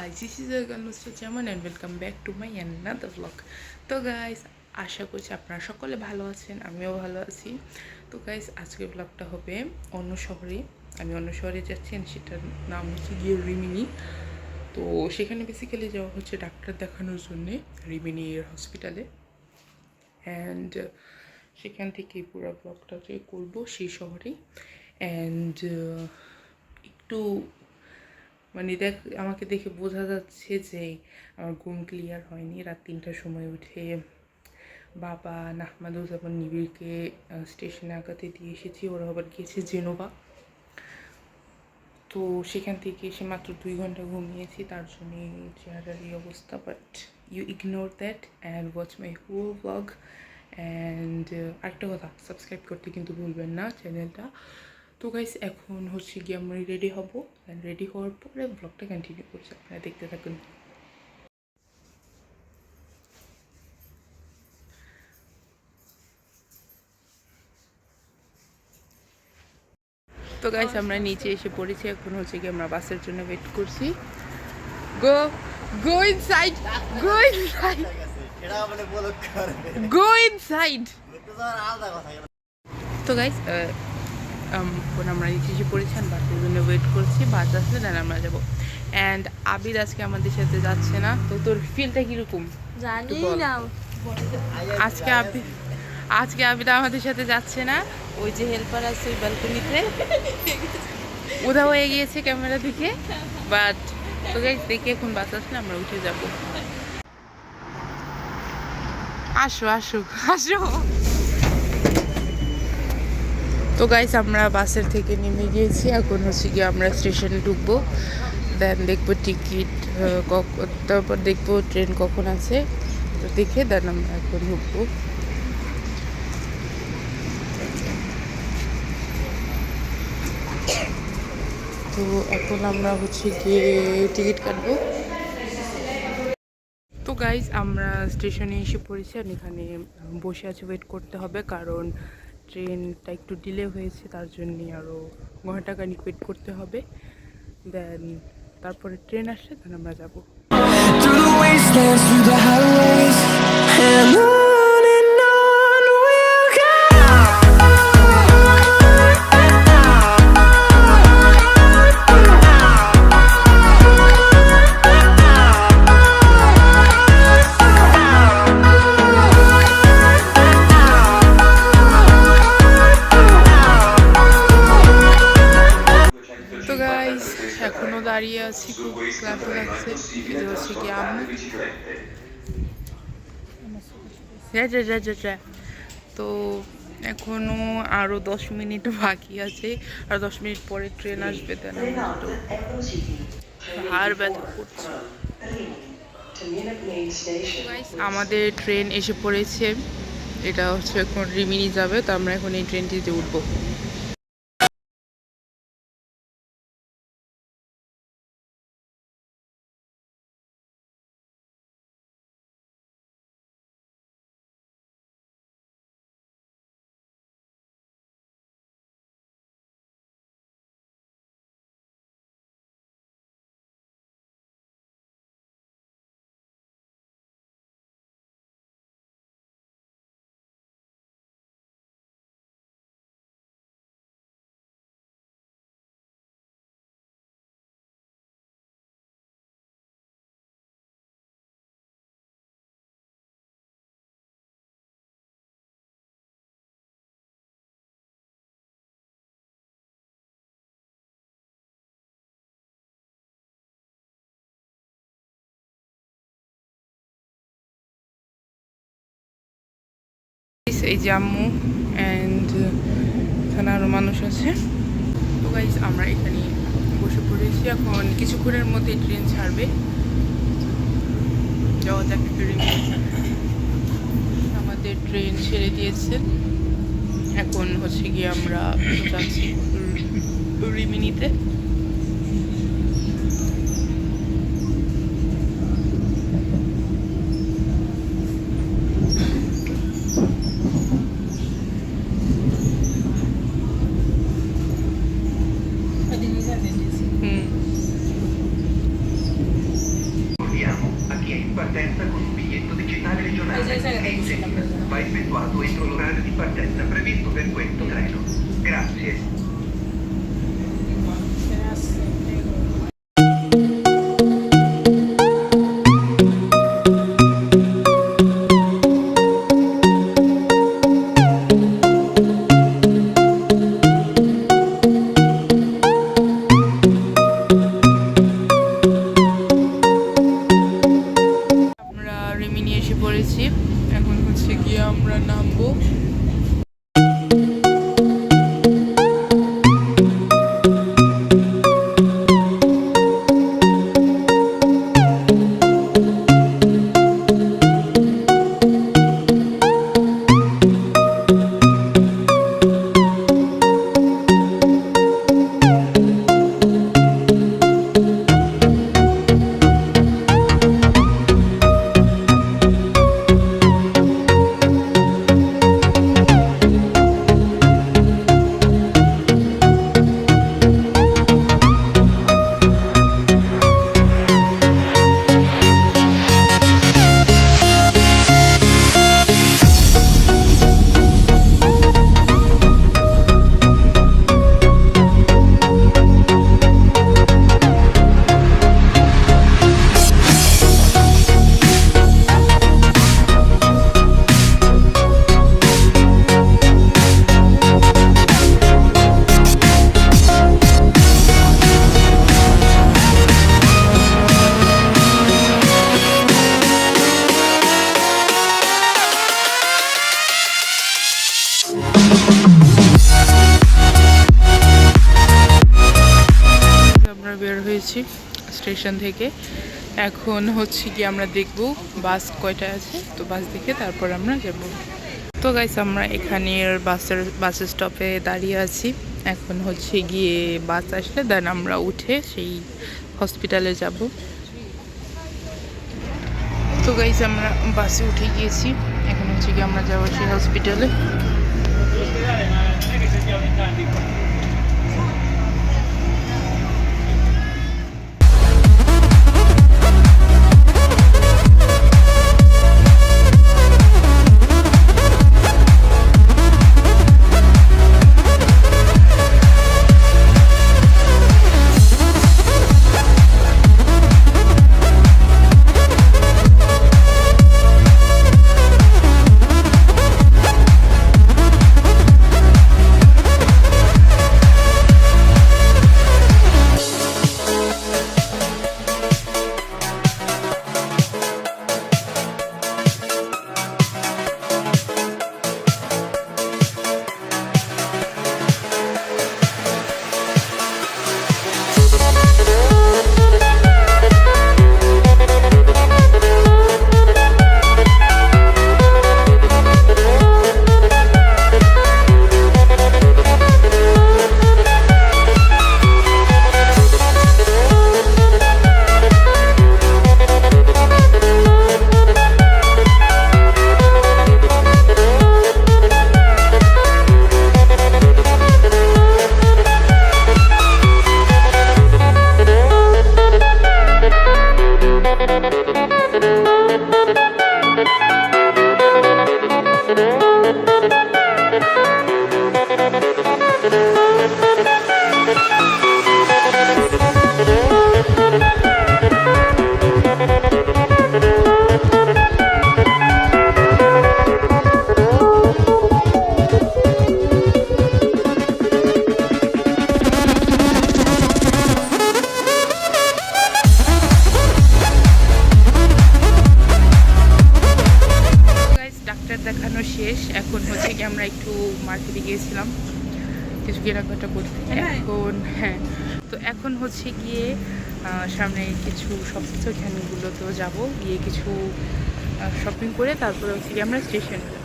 guys, this is Girl Mr. Jaman and welcome back to my another vlog. তো guys, আশা করছি আপনারা সকলে ভালো আছেন, আমিও ভালো আছি। তো গাইস, আজকের ব্লগটা হবে অন্য শহরে। আমি অন্য শহরে যাচ্ছি, সেটার নাম হচ্ছে গিয়ে রিমিনি। তো সেখানে বেসিক্যালি যাওয়া হচ্ছে ডাক্তার দেখানোর জন্যে, রিমিনির হসপিটালে। অ্যান্ড সেখান থেকে পুরো ব্লগটা করবো সেই শহরেই। অ্যান্ড একটু মানে আমাকে দেখে বোঝা যাচ্ছে যে আমার ঘুম ক্লিয়ার হয়নি। রাত 3টার সময় উঠে বাবা নাহমাদুজ্জামান নিবিড়কে স্টেশনে আগাতে দিয়ে এসেছি। ওরা আবার গিয়েছে জেনোভা। তো সেখান থেকে এসে মাত্র 2 ঘন্টা ঘুমিয়েছি, তার জন্যে চেহারার এই অবস্থা। But you ignore that and watch my whole blog. And আরেকটা কথা, সাবস্ক্রাইব করতে কিন্তু ভুলবেন না চ্যানেলটা। তো গাইস, এখন হচ্ছে গিয়ে আমরা রেডি হব। রেডি হওয়ার পরে ব্লগটা কন্টিনিউ করছি, আপনারা দেখতে থাকুন। তো গাইস, আমরা নিচে এসে পড়েছি। এখন হচ্ছে গিয়ে আমরা বাসের জন্য ওয়েট করছি। Go go inside, go inside, go inside. তো গাইস, এখন আমরা নিচে এসে পড়েছি, বাসের জন্য ওয়েট করছি। বাস আসলে দেন আমরা যাবো। অ্যান্ড আবিদ আজকে আমাদের সাথে যাচ্ছে না। তো তোর ফিলটা কিরকম? জানি না। আজকে আবিদ আমাদের সাথে যাচ্ছে না। ওই যে হেল্পার আছে ওই ব্যালকনিতে, উদা হয়ে গিয়েছে ক্যামেরা থেকে। বাট তো গাইস, দেখি এখন বাস আসলে আমরা উঠে যাব। আসো আসো আসো। তো গাইস, আমরা বাসের থেকে নেমে গিয়েছি। এখন হচ্ছে গিয়ে আমরা স্টেশনে ঢুকবো। দেন দেখবো টিকিট, তারপর দেখবো ট্রেন কখন আছে। তো দেখে দেন আমরা এখন ঢুকবো। তো এখন আমরা হচ্ছে গিয়ে টিকিট কাটবো। তো গাইস, আমরা স্টেশনে এসে পড়েছি। আর এখানে বসে আছি, ওয়েট করতে হবে, কারণ ট্রেনটা একটু ডিলে হয়েছে, তার জন্যে আরও ঘন্টাখানিক ওয়েট করতে হবে। দেন তারপরে ট্রেন আসলে দেন আমরা যাবো। এখনো দাঁড়িয়ে আছি, খুব ক্লান্ত লাগছে। এটা হচ্ছে কি আম্মু। তো এখনো আরো 10 মিনিট বাকি আছে, আর 10 মিনিট পরে ট্রেন আসবে। দেন হাড় ব্যথা করছে। আমাদের ট্রেন এসে পড়েছে। এটা হচ্ছে এখন রিমিনি যাবে। তো আমরা এখন এই ট্রেনটিতে উঠবো। এই যে আম্মু অ্যান্ড এখানে আরও মানুষ আছে। তো গাইস, আমরা এখানে বসে পড়েছি। এখন কিছুক্ষণের মধ্যে ট্রেন ছাড়বে। যাওয়া যাক। আমাদের ট্রেন ছেড়ে দিয়েছে। এখন হচ্ছে গিয়ে আমরা যাচ্ছি রিমিনিতে। partenza previsto per questo treno. Grazie. আমরা রিমিনি এসে পড়েছি। এখন হচ্ছে গিয়ে আমরা নামবো। আমরা বের হয়েছি স্টেশন থেকে। এখন হচ্ছে কি আমরা দেখব বাস কয়টা আছে, তো বাস দেখে তারপর আমরা যাব। তো গাইস আমরা এখানের বাস স্টপে দাঁড়িয়ে আছি। এখন হচ্ছে গিয়ে বাস আসলে দেন আমরা উঠে সেই হসপিটালে যাব। তো গাইস আমরা বাসে উঠে গিয়েছি। এখন হচ্ছে কি আমরা যাবো সেই হসপিটালে। দেখানো শেষ। এখন হচ্ছে কি আমরা একটু মার্কেটে গিয়েছিলাম কিছু কেনাকাটা করতে। এখন তো এখন হচ্ছে গিয়ে সামনে কিছু সবকিছু এখানগুলোতেও যাবো, গিয়ে কিছু শপিং করে তারপরে হচ্ছে গিয়ে আমরা স্টেশনে যাব।